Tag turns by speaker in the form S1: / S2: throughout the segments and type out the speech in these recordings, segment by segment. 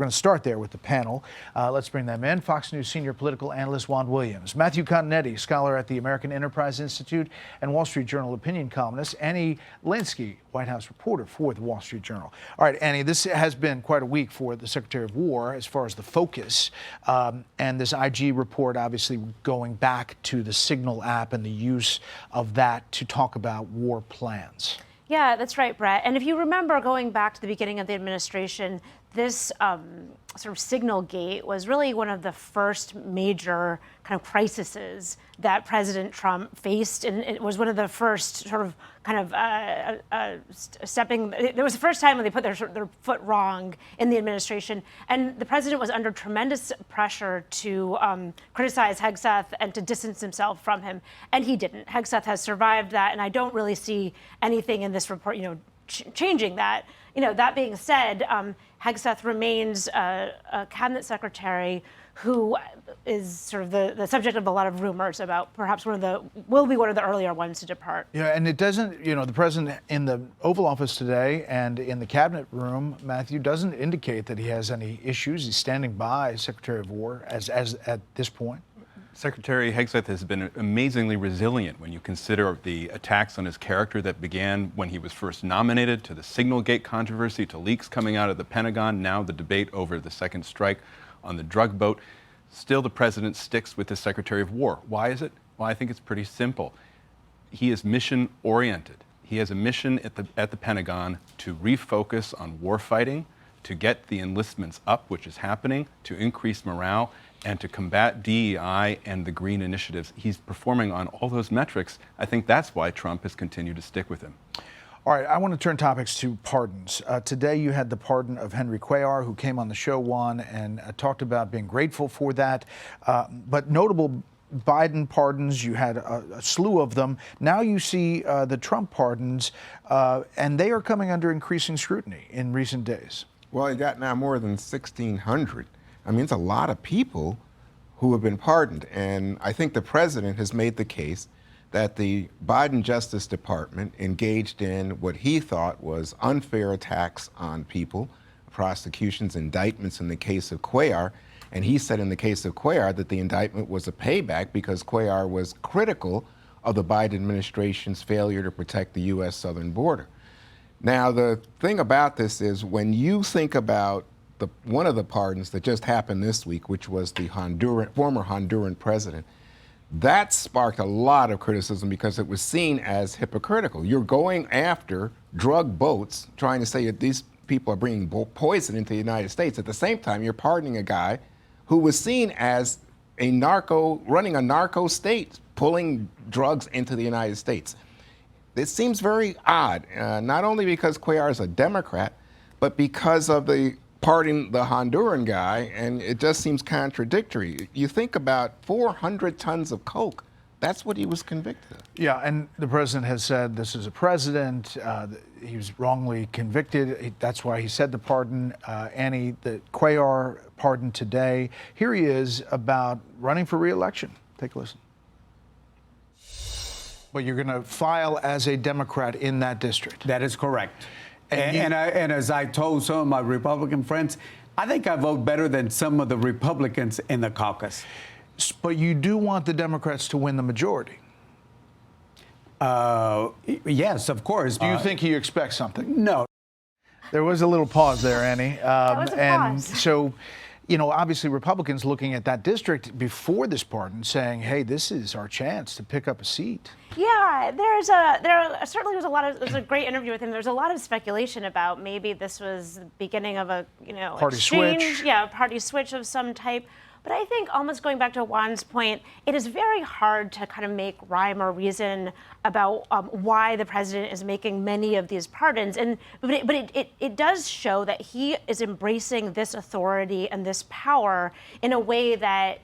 S1: going to start there with the panel. Let's bring them in. Fox News senior political analyst Juan Williams, Matthew Continetti, scholar at the American Enterprise Institute, and Wall Street Journal opinion columnist Annie Linskey, White House reporter for the Wall Street Journal. All right, Annie, this has been quite a week for the Secretary of War as far as the focus, and this IG report obviously going back to the Signal app and the use of that to talk about war plans.
S2: Yeah, that's right, Brett. And if you remember going back to the beginning of the administration, this sort of Signal Gate was really one of the first major kind of crises that President Trump faced. And it was one of the first sort of kind of stepping. It was the first time when they put their foot wrong in the administration. And the president was under tremendous pressure to criticize Hegseth and to distance himself from him. And he didn't. Hegseth has survived that. And I don't really see anything in this report, changing that. That being said, Hegseth remains a cabinet secretary who is sort of the subject of a lot of rumors about perhaps will be one of the earlier ones to depart.
S1: Yeah, and it doesn't, the president in the Oval Office today and in the cabinet room, Matthew, doesn't indicate that he has any issues. He's standing by Secretary of War as at this point.
S3: Secretary Hegseth has been amazingly resilient when you consider the attacks on his character that began when he was first nominated, to the Signal Gate controversy, to leaks coming out of the Pentagon, now the debate over the second strike on the drug boat. Still, the president sticks with the Secretary of War. Why is it? Well, I think it's pretty simple. He is mission-oriented. He has a mission at the Pentagon to refocus on war fighting, to get the enlistments up, which is happening, to increase morale, and to combat DEI and the green initiatives. He's performing on all those metrics. I think that's why Trump has continued to stick with him.
S1: All right, I want to turn topics to pardons. Today you had the pardon of Henry Cuellar, who came on the show, Juan, and talked about being grateful for that. But notable Biden pardons, you had a slew of them. Now you see the Trump pardons, and they are coming under increasing scrutiny in recent days.
S4: Well, you got now more than 1,600. I mean, it's a lot of people who have been pardoned. And I think the president has made the case that the Biden Justice Department engaged in what he thought was unfair attacks on people, prosecutions, indictments in the case of Cuellar. And he said in the case of Cuellar that the indictment was a payback because Cuellar was critical of the Biden administration's failure to protect the U.S. southern border. Now, the thing about this is when you think about one of the pardons that just happened this week, which was the former Honduran president, that sparked a lot of criticism because it was seen as hypocritical. You're going after drug boats, trying to say that these people are bringing poison into the United States. At the same time, you're pardoning a guy who was seen as running a narco state, pulling drugs into the United States. It seems very odd, not only because Cuellar is a Democrat, but because of the pardoning the Honduran guy, and it just seems contradictory. You think about 400 tons of coke. That's what he was convicted of.
S1: Yeah, and the president has said this is a president. He was wrongly convicted. That's why he said the pardon. Annie, the Cuellar pardon today. Here he is about running for re-election. Take a listen. But you're going to file as a Democrat in that district.
S5: That is correct. And as I told some of my Republican friends, I think I vote better than some of the Republicans in the caucus.
S1: But you do want the Democrats to win the majority.
S5: Yes, of course.
S1: Do you think he expects something?
S5: No.
S1: There was a little pause there, Annie.
S2: That was a
S1: and
S2: pause.
S1: So, obviously Republicans looking at that district before this pardon saying, hey, this is our chance to pick up a seat.
S2: Yeah, there's a great interview with him. There's a lot of speculation about maybe this was the beginning of a,
S1: Party
S2: exchange.
S1: switch.
S2: Yeah, a party switch of some type. But I think almost going back to Juan's point, it is very hard to kind of make rhyme or reason about why the president is making many of these pardons. But it does show that he is embracing this authority and this power in a way that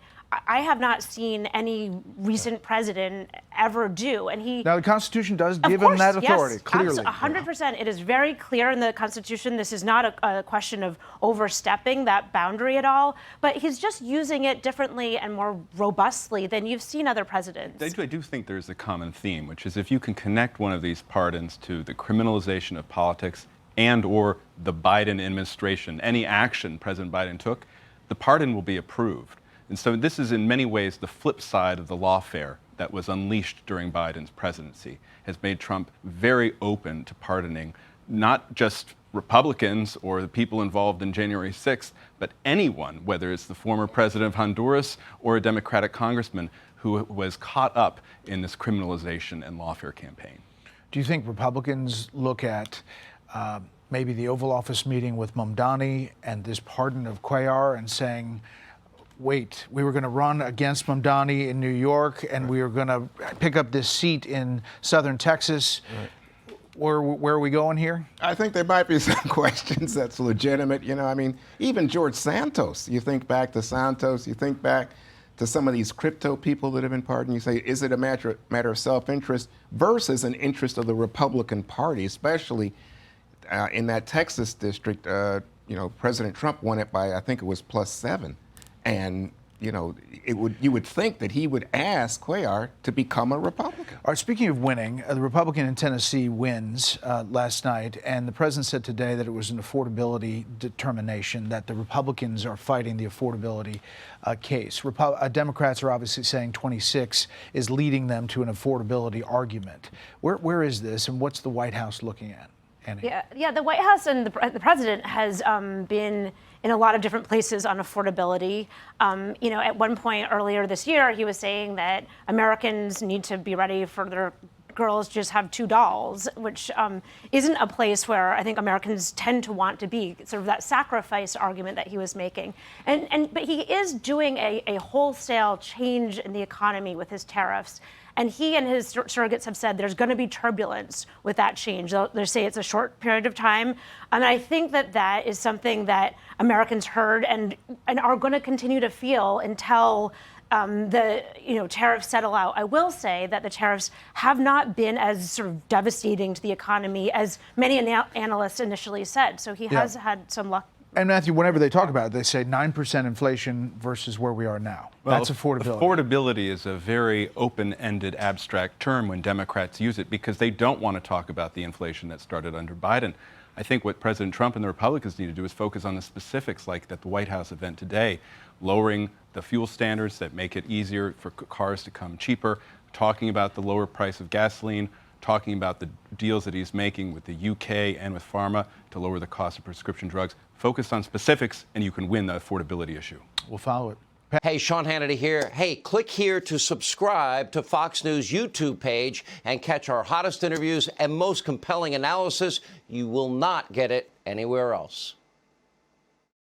S2: I have not seen any recent president ever do. And
S1: now the Constitution does give him that authority,
S2: yes,
S1: clearly.
S2: 100%. It is very clear in the Constitution. This is not a question of overstepping that boundary at all. But he's just using it differently and more robustly than you've seen other presidents.
S3: I do think there's a common theme, which is if you can connect one of these pardons to the criminalization of politics and or the Biden administration, any action President Biden took, the pardon will be approved. And so this is in many ways the flip side of the lawfare that was unleashed during Biden's presidency, has made Trump very open to pardoning not just Republicans or the people involved in January 6th, but anyone, whether it's the former president of Honduras or a Democratic congressman who was caught up in this criminalization and lawfare campaign.
S1: Do you think Republicans look at maybe the Oval Office meeting with Mamdani and this pardon of Cuellar and saying, wait, we were going to run against Mamdani in New York and we were going to pick up this seat in southern Texas? Right. Where are we going here?
S4: I think there might be some questions that's legitimate. You know, I mean, even George Santos, you think back to Santos, you think back to some of these crypto people that have been pardoned, you say, is it a matter of self-interest versus an interest of the Republican Party, especially in that Texas district? President Trump won it by, I think it was +7. And, you would think that he would ask Cuellar to become a Republican.
S1: All right, speaking of winning, the Republican in Tennessee wins last night, and the president said today that it was an affordability determination, that the Republicans are fighting the affordability case. Democrats are obviously saying 26 is leading them to an affordability argument. Where is this, and what's the White House looking at? Annie?
S2: Yeah, the White House and the president has been in a lot of different places on affordability. At one point earlier this year, he was saying that Americans need to be ready for their girls just have 2 dolls, which isn't a place where I think Americans tend to want to be, sort of that sacrifice argument that he was making. But he is doing a wholesale change in the economy with his tariffs. And he and his surrogates have said there's going to be turbulence with that change. They say it's a short period of time. And I think that is something that Americans heard and are going to continue to feel until the tariffs settle out. I will say that the tariffs have not been as sort of devastating to the economy as many analysts initially said. So he has had some luck.
S1: And Matthew, whenever they talk about it, they say 9% inflation versus where we are now.
S3: Well,
S1: that's affordability.
S3: Affordability is a very open-ended, abstract term when Democrats use it because they don't want to talk about the inflation that started under Biden. I think what President Trump and the Republicans need to do is focus on the specifics, like at the White House event today, lowering the fuel standards that make it easier for cars to come cheaper, talking about the lower price of gasoline, talking about the deals that he's making with the UK and with pharma to lower the cost of prescription drugs. Focus on specifics, and you can win the affordability issue.
S1: We'll follow it.
S6: Hey, Sean Hannity here. Hey, click here to subscribe to Fox News YouTube page and catch our hottest interviews and most compelling analysis. You will not get it anywhere else.